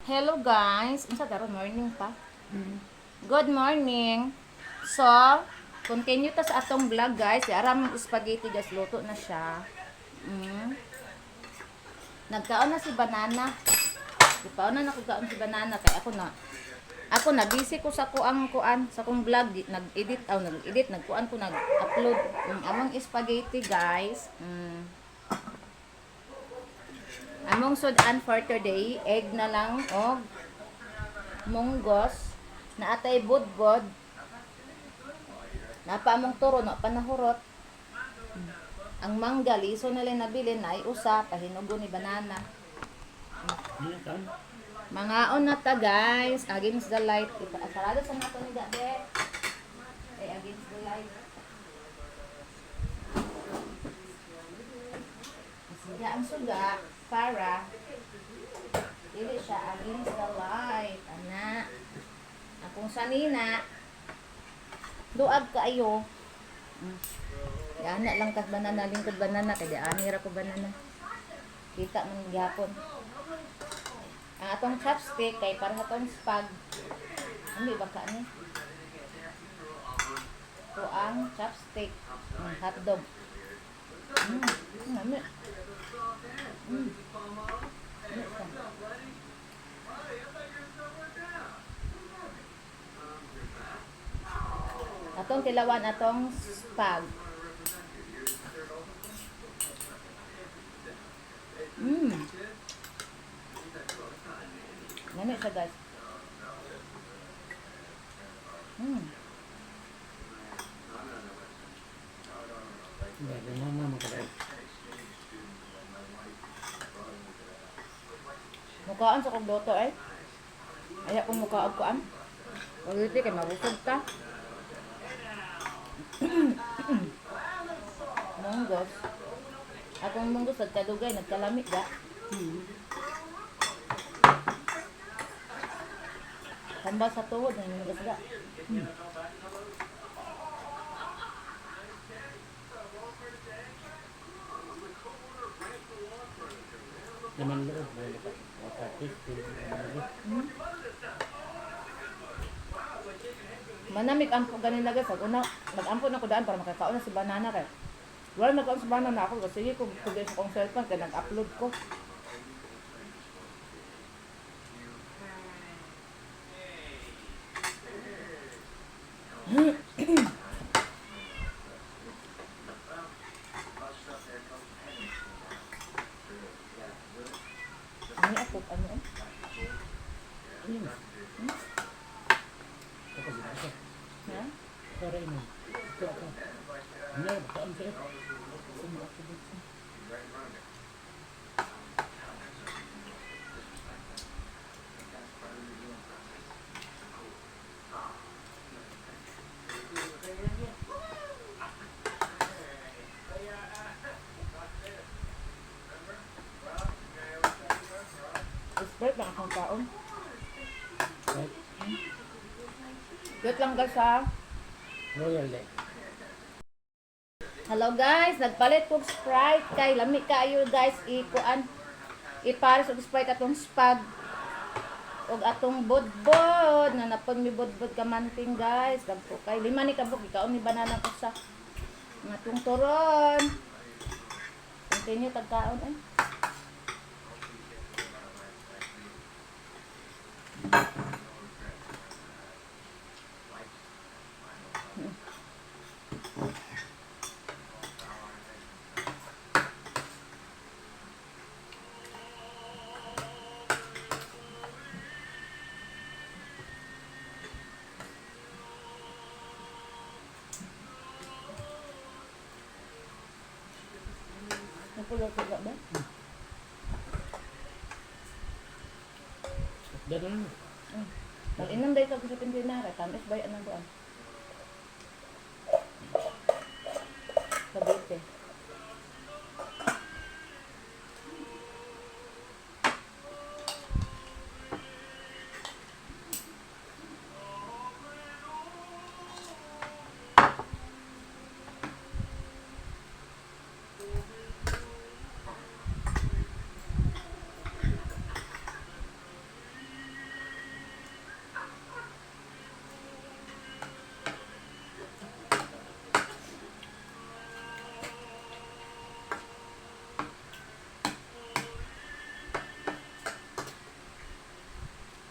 Hello guys, unsa karon morning pa? Good morning. So, continue ta sa atong vlog guys. Aram spaghetti guys, luto na siya. Mm. Nagkaon na si banana. Ipaon na nagkaon si banana kay ako na busy ko sa kuan sa kong vlog, nag-edit, nagkuan ko nag-upload among spaghetti guys. Among sudan for today, egg na lang og munggos na atay budbud. Napa among toron pa na hurot. Ang mangga liso na lang nabili na ay usa pahinugo ni banana. Mga on na ta guys, against the light. Sarado sa nato ni gabi. Ay against the light. Siga ang suga para dili siya against the light. Ana. Akong sanina duag kaayo. Ana lang kas banana lingkod banana kay di anira ko banana. Kita man gihapon. Ang atong chopstick kay para sa atong spag. Ano ba ka ni? Ito ang chopstick. Hotdog. Nami. Atong tilawan atong spag. Nami siya guys. Mukaan sa kong doto ay. Ayaw kong mukaan kuan. Pagiti kay mabusog ta. Munggos. Akong munggos nagkadugay, nagkalamit ga. Tambal sa tuhod, munggos ga. Naman loob, Manamig ampo ganin na guys. Una, nag-ampo na ko daan para makakaon na si banana kay. Wala nagkaon si banana ako kasi kung tugay sa kong cellphone kaya nag-upload ko. Ano ako ano eh? Ha? para ino. Ito ako. Ano, bataan sa'yo. Sumak ko dito. Sprite lang akong kaon. Right? Wait lang guys ha. Royal Lake. Hello guys, nagpalit kong Sprite kay lami kayo guys ipares og Sprite atong spag og atong budbud na napon mi budbud kamanting guys. Dagko kay lima ni kabuk ikaon ni banana ko sa atong toron. Continue tagkaon ay. Napulot-pulot ba? Dito na. Mag-inom dahil ka sa pintinara. Tamis ba yan ang buwan? Kabite.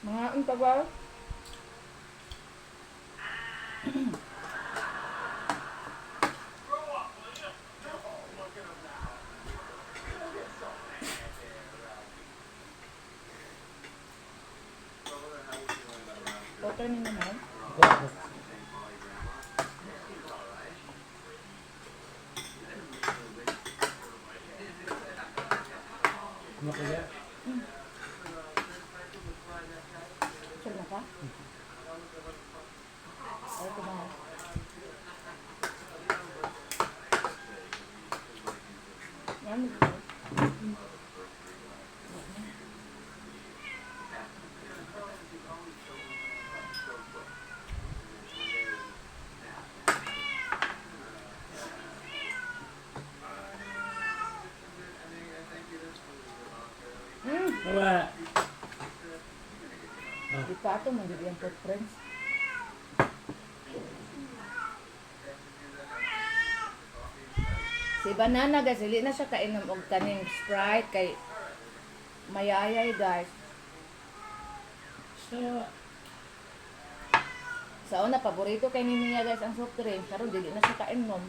Mga untagal. Water ni naman. Ako. Ano kaya? Sure na ka? Ay, ito ba? Yan mo dito. Wala. Di pa ito, magiging footprints. Si Banana guys, hindi na siya kainom og kaning Sprite kay mayayay guys. Sa una, paborito kay ni Mia guys ang soft drink. Karon dili na siya kainom.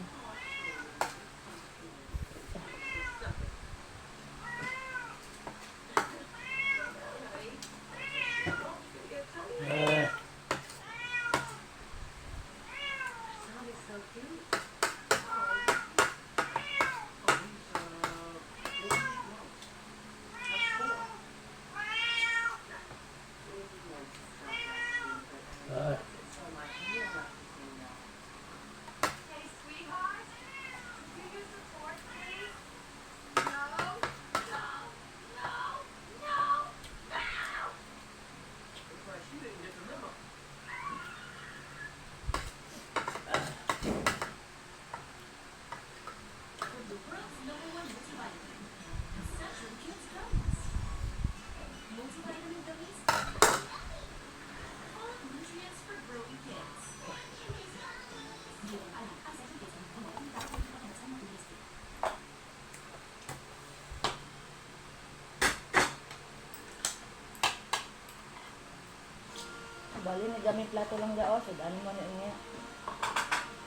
Bali, nagamit plato lang daw. So, ano mo niya.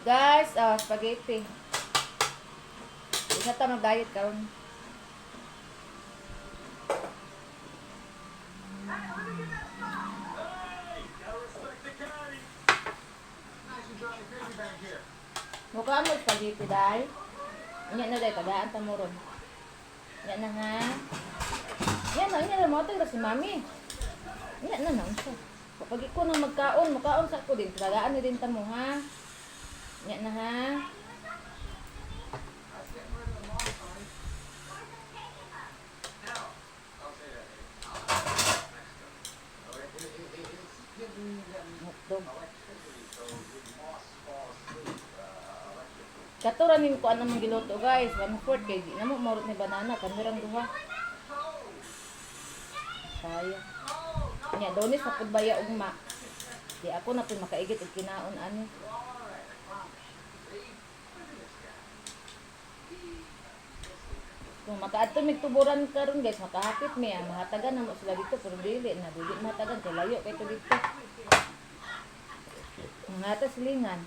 Guys, spaghetti. Isa ta mag-diet karon. Mukha mo spaghetti dahil. Inya na dahil, tagaan ta mo ron. Inya na ha. Inya na mo ito si mami. Inya na siya. Kapag ko nang makaon sa ko din. Tagaan ni din ta mo ha. Inya na ha. Katuran din ko anong giluto guys. 1/4 kay di na mo marot ni banana kanirang duha. Saya. Nya donis sa pudbaya ugma. Di ako na pud makaigit og kinaon ani. Kung makaadto mig tuburan karon guys, makahapit mi mahatagan na mo sila dito pero dili mahatagan kay layo kay to dito. Ngata silingan.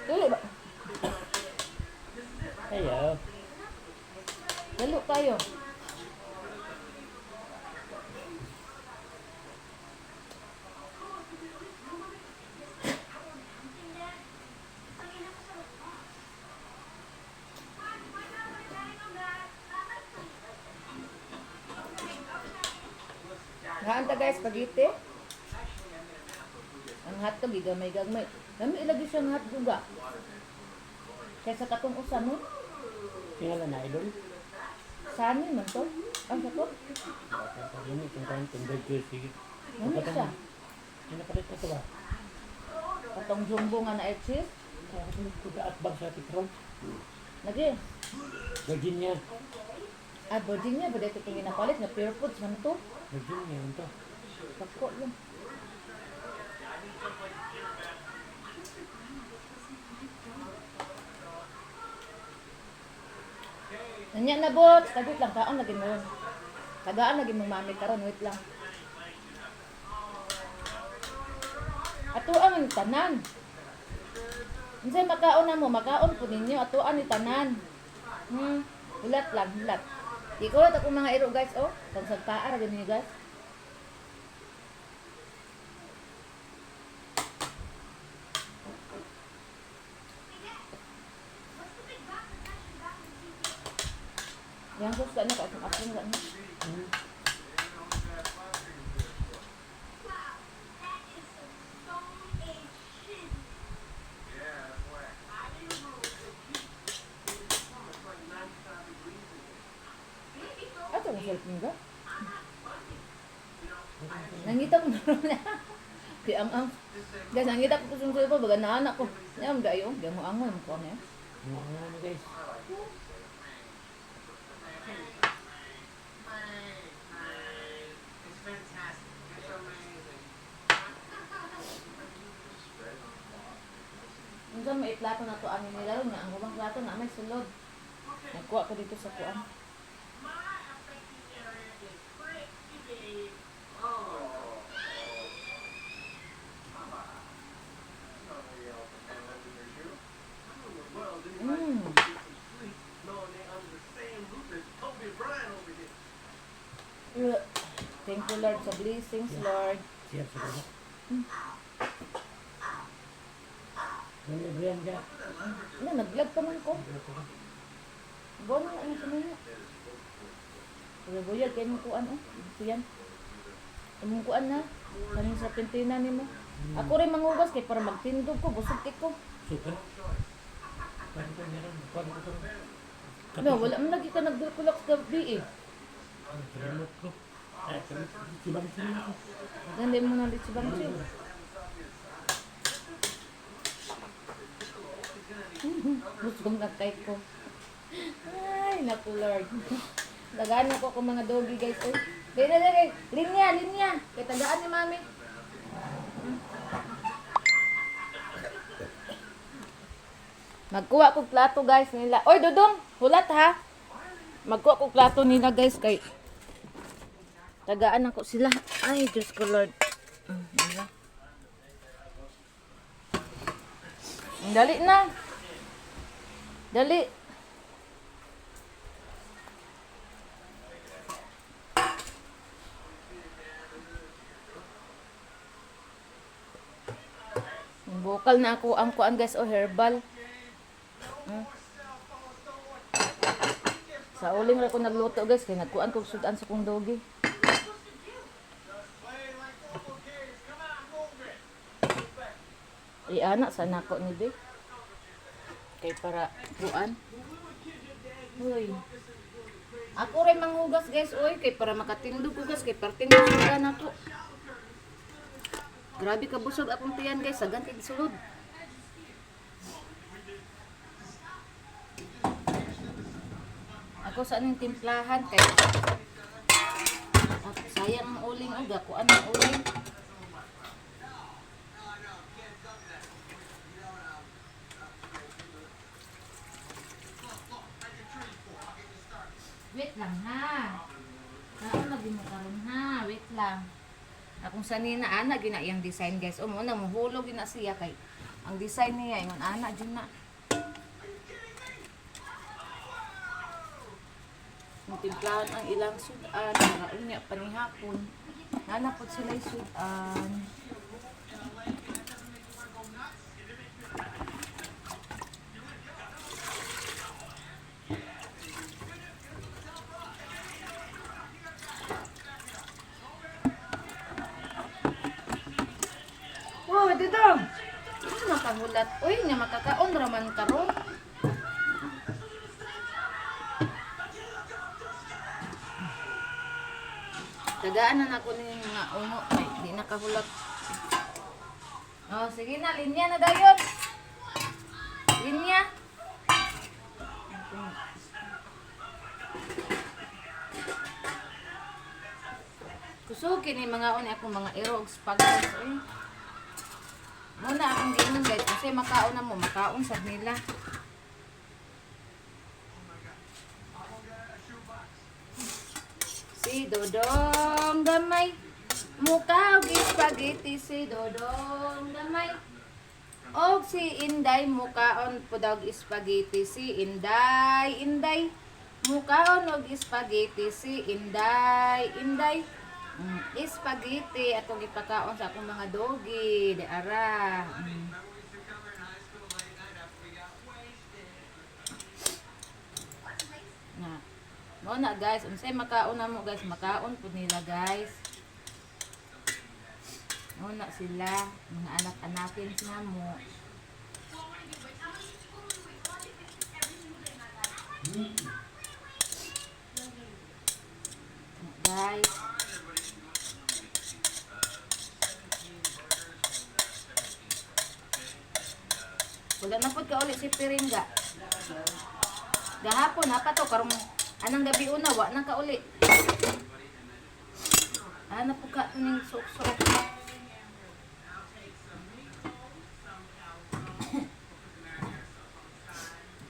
Dili ba? Ayaw. Lalo kayo. Gaan ta guys, spaghetti. Ang hotdog gamay-gamay. Dami ilagay siyang hotdog ga. Kaysa katong usan no? Tingala na idol. Saan man to? Ang sato? Ini tentang tender sige. Ano siya? Pinapalit ko ba? Katong jumbo nga na cheese? Kuda at bag sa tikron. Lagi. Virginia. Virginia ba dito itong ginapalit na pure foods man to? Virginia ito. Pako lang. Nanya na bot, tagot lang kaon lagi mo. Tagaan lagi mo mami karon, wait lang. Ato ang tanan. Unsay makaon na mo, makaon po ninyo atoan ni tanan. Hulat lang, hulat. Di ko ako mga iro guys, oh. Tansag taar gani guys. Yang ko sa ka ako nga ni. Ato ang cellphone ga? Nangita ko na. Di ang. Guys, nangita ko sa cellphone baga na anak ko. Nyam dayo, di mo angon ko niya. Guys. Minsan may plato na to ani nila ron nga ang ubang plato na may sulod. Nagkuha ko dito sa kuan. Thank you Lord sa blessings, Lord. Siap sudah. Brian ka. Ano, nag-vlog pa man ko. Bono na ano sa mga. Buyag kayo mong kuan, oh. Ito yan. Mong kuan na. Kanin sa pintina ni mo. Ako rin mangugas kay para magtindog ko, busog ko. Super. Paano ko meron? Paano ko ito? No, wala man lagi ka nagdulkulak sa gabi eh. Kalot ko. Sibang sila ko. Maganda mo na dito si Bangsi. Busog na kay ko. Ay, naku Lord. Tagaan ako kung mga doggy guys. Uy, dali. Linya. Kaya tagaan ni Mami. Magkuha ko plato guys nila. Oy, Dudong, hulat ha. Magkuha ko plato nila guys kay tagaan ako sila. Ay, Diyos ko Lord. Dali na. Dali. Bukal na ako ang kuan guys o herbal. Sa uling ra ko nagluto guys kay nagkuan ko sudan sa kong dogi. Anak sa nako ni be. Kay para kuan. Uy. Ako rin manghugas guys, oy, kay para makatindog ko guys, kay parting sudan nato. Grabe ka busog akong tiyan guys, sagan kay sulod. Ako sa aning timplahan kay sayang ang uling uga, kuan ang uling. Wait lang ha. Saan lagi mo karon ha? Wait lang. Akong sanina ana gina iyang design guys. O mo na mohulog gina siya kay ang design niya ingon ana jud na. Timplahan ang ilang sudan para unya panihapon. Nanapod sila sudan. Oh, dito. Ano makahulat? Uy, nga makakaon raman karon. Tagaan na nako ni nga ungo kay di nakahulat. Oh, sige na linya na dayon. Linya. Kusukin ni mga oni akong mga erogs pagkas eh. Muna akong ginon guys kasi makaon na mo, makaon sad nila. Si Dodong gamay. Mukha og spaghetti si Dodong gamay. Og si Inday mukaon pud og spaghetti si Inday. Inday mukaon og spaghetti si Inday. Inday. Spaghetti atong ipakaon sa akong mga dogi. Di ara. Na. Mo na guys, unsay makaon na mo guys, makaon pud nila guys. Mo na sila, mga anak-anakin na mo. Guys. Wala na pud ka ulit si Piringga. Gahapon hapa to karong anang gabi una wa nang ka uli. Ana po ka ning sok-sok.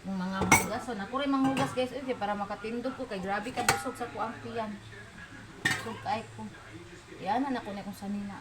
Yung mga hugas, so naku rin manghugas guys, para makatindog ko kay grabe ka busog sa kuang tiyan. Busog kay ko. Yan na ko na kung sanina.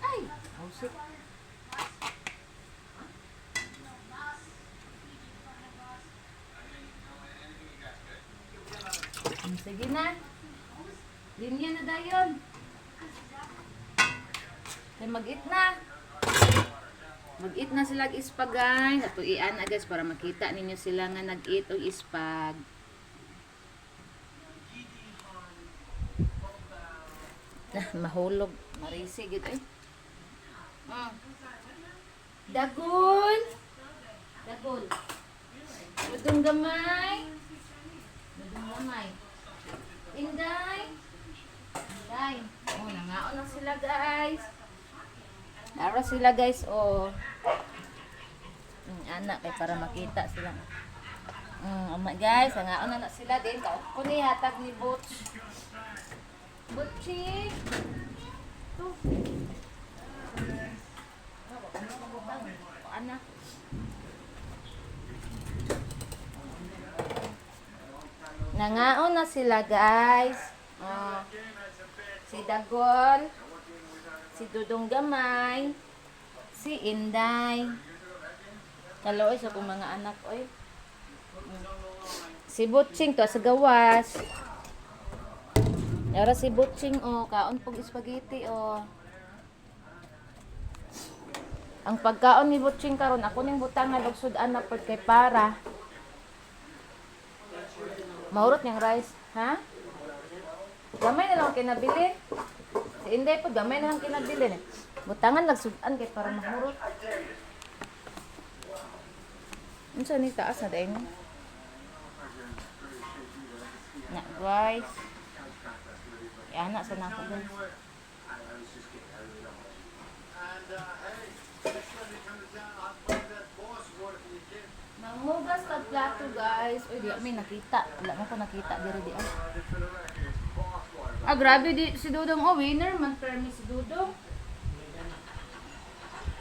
Ay, ausik. Sige na. Linya na dayon. Kaya mag-eat na. Mag-eat na sila ispag guys. Atuian na guys para makita ninyo sila nga nag-eat o ispag. Mahulog. Marisi gitu eh. Dagol. Dagol. Dudong gamay. Dudong gamay. Inday. Inday. Oh, nangaon na sila guys. Nara sila guys, oh. Anak kay para makita sila. Guys, nangaon na sila din. Kuni hatag ni Butch. Butchi. Tu. Anak. Nangaon na sila guys. Si Dagol, si Dudong Gamay, si Inday. Kaloy sa kong mga anak oy. Si Butching to sa gawas. Yara si Butching oh, kaon pog spaghetti oh. Ang pagkaon ni Butching karon ako ning butangan og sudan na pod kay para. Mahurot niyang rice, ha? Gamay na lang kinabili. Si Inday po, gamay na lang kinabili. Butangan, nagsudan kay para mahurot. Ano sa ni taas na dahil niya? Na, guys. Yan na, sana ako guys. Manghugas kag plato guys. Uy, di may nakita. Wala mo ko nakita diri di ay. Grabe di si Dudong. Oh, winner man permi si Dudong.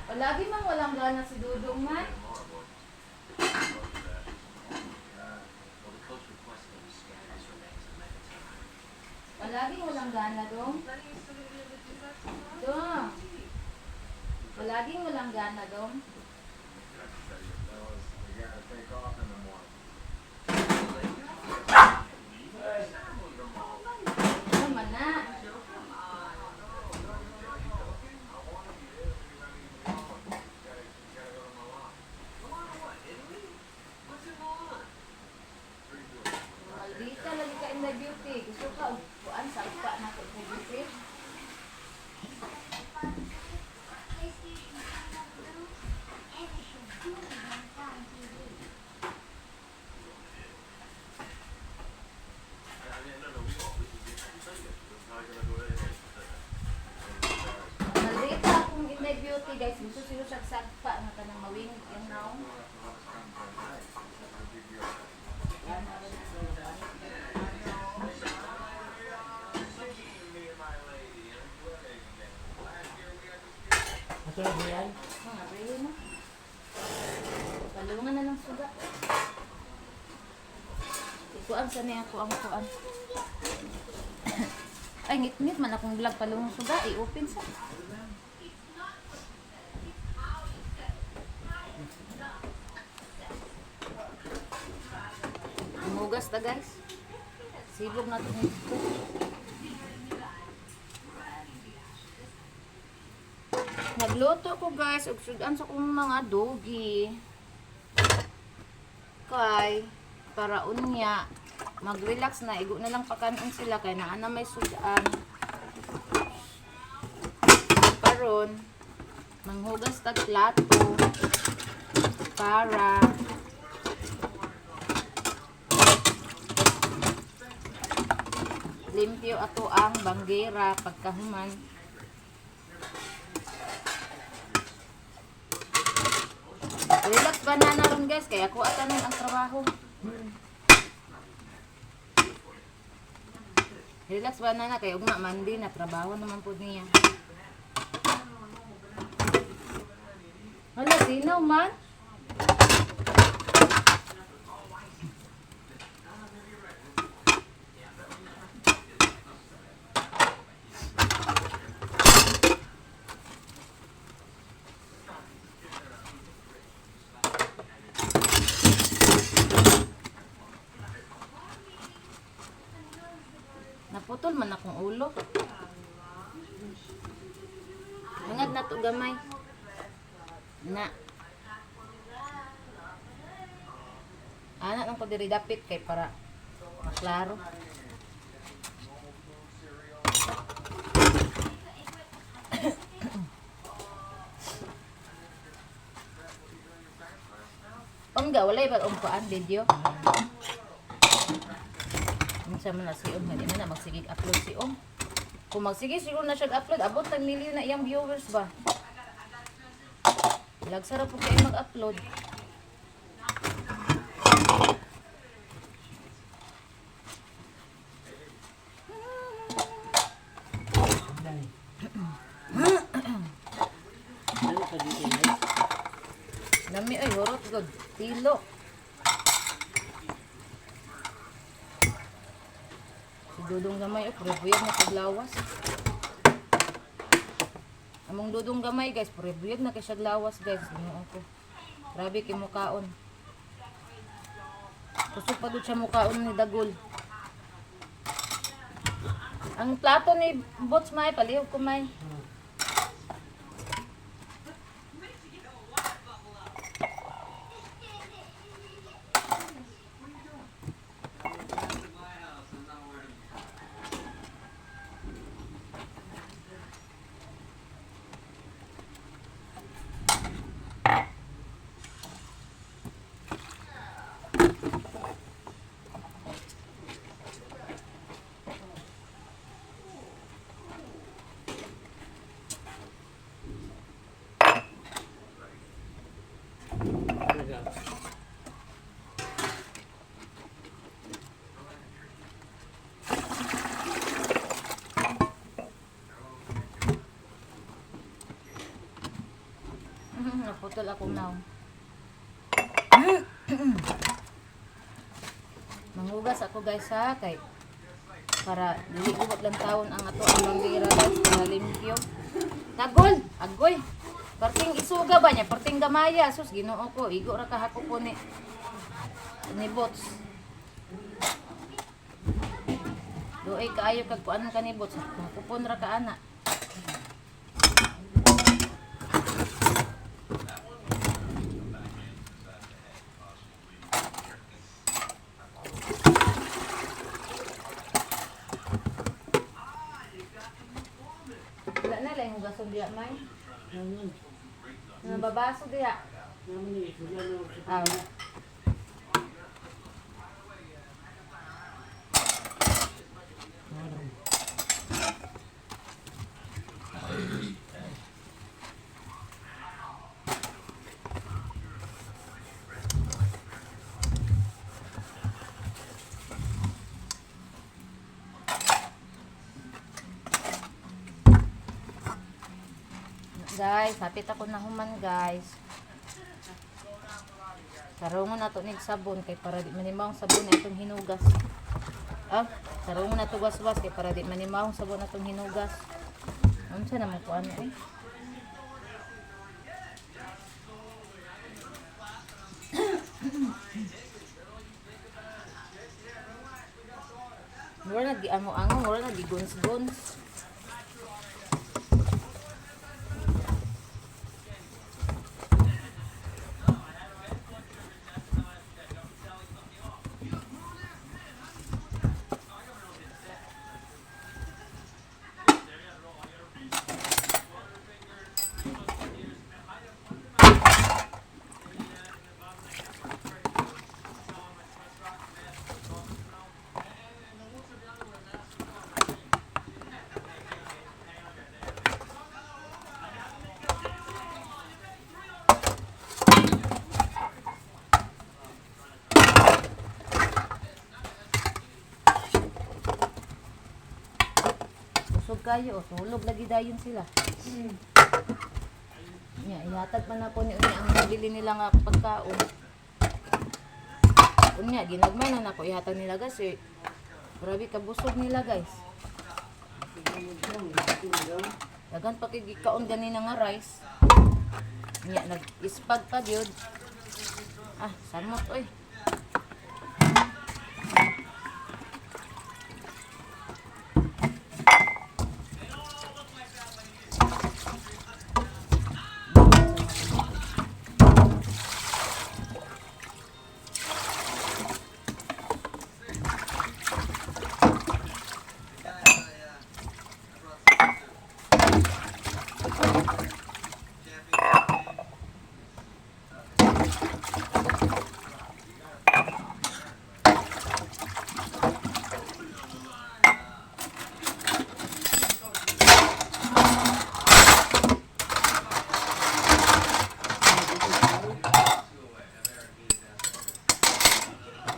Palagi man walang gana si Dudong man. Palagi walang gana dong. Dong. Palagi walang gana dong. Beauty, gusto ka upuan sa upa na ko beauty. na beauty guys. Gusto sila siya sagpa na kanang mawing yung now. Masarap ba yan? Aray na. Palungan na lang suga. Ikuan sa niya ako ang kuan. Ay, ngit-ngit man akong vlog palungan suga. I-open sa. Mugas na guys. Sibog na ito nito. Nagluto ko guys. Ug sudan sa kong mga dogi. Kay para unya mag-relax na. Igo na lang pakanon sila kay naa na may sudan. Karon manghugas tag plato para limpyo ato ang banggera pagkahuman. Relax banana ron guys kaya ako atanon ang trabaho. Relax banana kaya ugma mandi na trabaho naman po niya. Hala, sinaw man. Naputol man akong ulo. Hangad na to gamay. Na. Anak lang ko diri dapit kay para maklaro. Nga, walay ba kuan video? Minsa man na si hindi man na magsigig upload si Kung magsigig siguro na siya upload, abot ng million na iyang viewers ba? Lagsara po kayo mag-upload. Nami ay hurot god tilo. Si dudong gamay ay prebuyag na paglawas. Among dudong gamay guys, prebuyag na kay siya lawas guys. Ano ko. Grabe kay mukaon. Kusog pa dud siya mukaon ni dagol. Ang plato ni Bots may palihog ko may. Naputol akong naong. Manghugas ako guys ha kay para dili ubot lang taon ang ato ang banggera guys para limpyo. Tagol, agoy. Parting isuga ba niya? Parting gamaya. Sus, Ginoo ko. Igo ra kahapon po ni Bots. Doay kaayo kag kuan ka ni Bots. Kupon ra ka ana. Wala na lang hugason diya may. Nababaso diya. Ah. Guys, hapit ako na human guys. Sarungon na to nig sabon kay para di manimawong sabon na itong hinugas. Sarungon na to waswas kay para di manimawong sabon na itong hinugas. Ano siya naman po ano eh. Mura na giango-ango, mura na giguns-guns. Busog kayo, tulog lagi dayon sila. Ihatag man ako ni ang nabili nila nga pagkaon. Unya, ginagmay na nako ihatag nila kasi grabe ka busog nila guys. Dagan pa kay gikaon ganina nga rice. Nya nag-ispag pa gyud. Samot oy.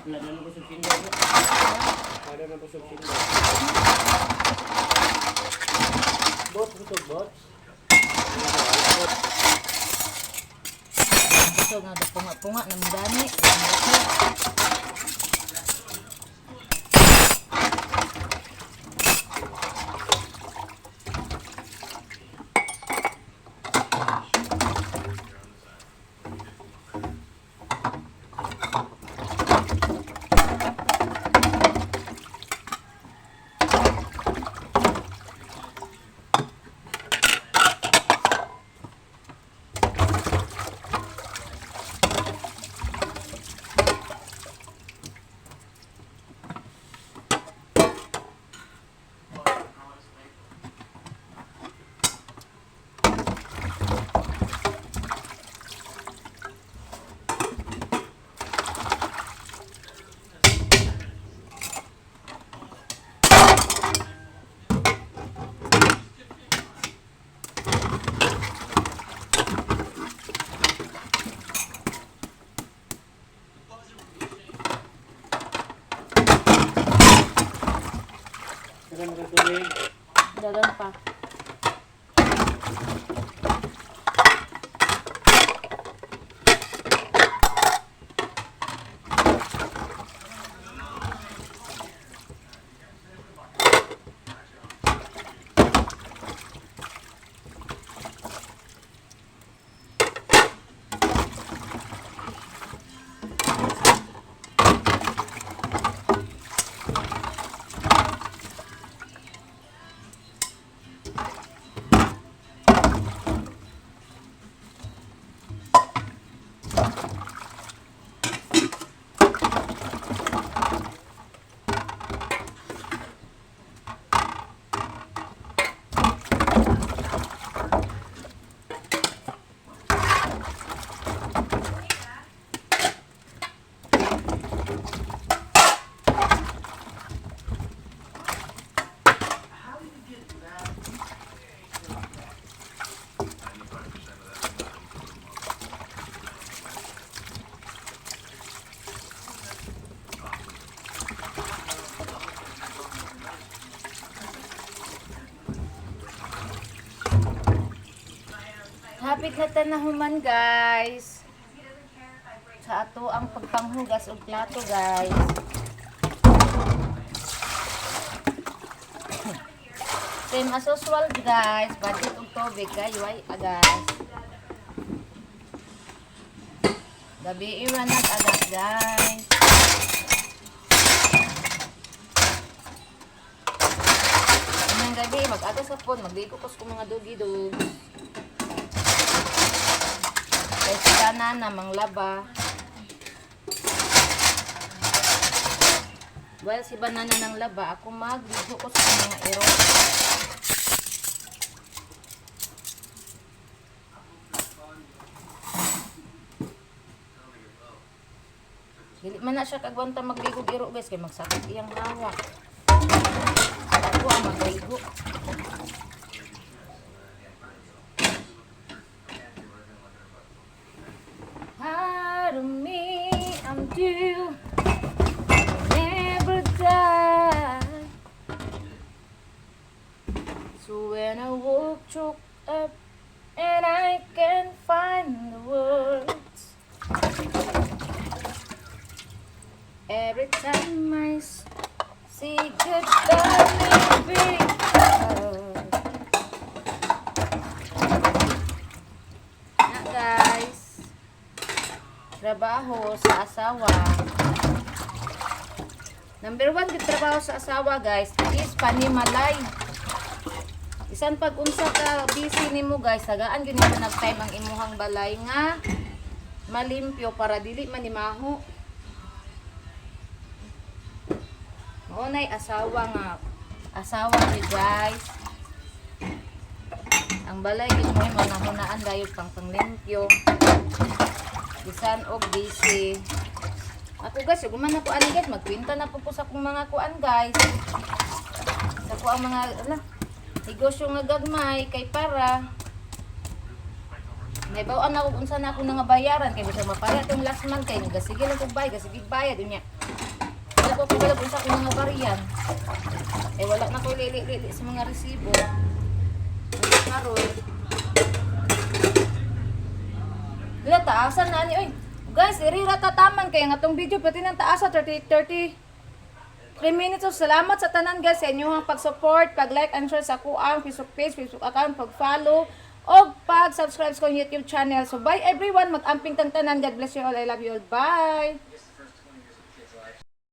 Wala na nang busog sinda. Wala na busog sinda. Bot, busog bot. Busog nga punga-punga ng dani. Hapit na tanahuman guys. Sa ato ang pagpanghugas og plato guys. Same as usual guys, budget og tubig kayo ay agas. Gabi iwan at agas guys. Ngayong gabi mag-agas hapon, maglikukos ko mga dogidogs. Kaya sila na manglaba. Well, si banana ng laba, ako magligo ko sa mga ero. Dili man na siya kagwanta magligo ero guys, kaya magsakit iyang hawak. Ako ang magligo. Part of me, I'm due. Die. So when I woke up and I can't find the words, every time I say goodbye, maybe na guys, trabaho sa asawa. Number 1 gid trabaho sa asawa guys is panimalay. Isan pag unsa ka busy nimo guys, tagaan gyud nimo nag-time ang imuhang balay nga malimpyo para dili manimaho. Mao nay asawa ni guys. Ang balay gyud mo manahunaan dayon pang panglimpyo. Bisan og busy. Ako guys, guman na po ani guys, magkwenta na po sa akong mga kuan guys. Sa ko ang mga negosyo nga gagmay kay para may bawaan na kung unsa na ako nga bayaran kay bisa mapayat yung last month kay sige lang kog bayad niya. Wala ko wala unsa akong mga bariyan. Wala na ko lili sa mga resibo. Karon. Dila taasan na ni oy. Guys, irirata-taman kaya nga tong video pati nang taasa 33 minutes. So, salamat sa tanan guys sa inyong pag-support, pag-like and share sa kuang Facebook page, Facebook account, pag-follow o pag-subscribe sa YouTube channel. So bye everyone, mag-amping tang tanan. God bless you all. I love you all. Bye.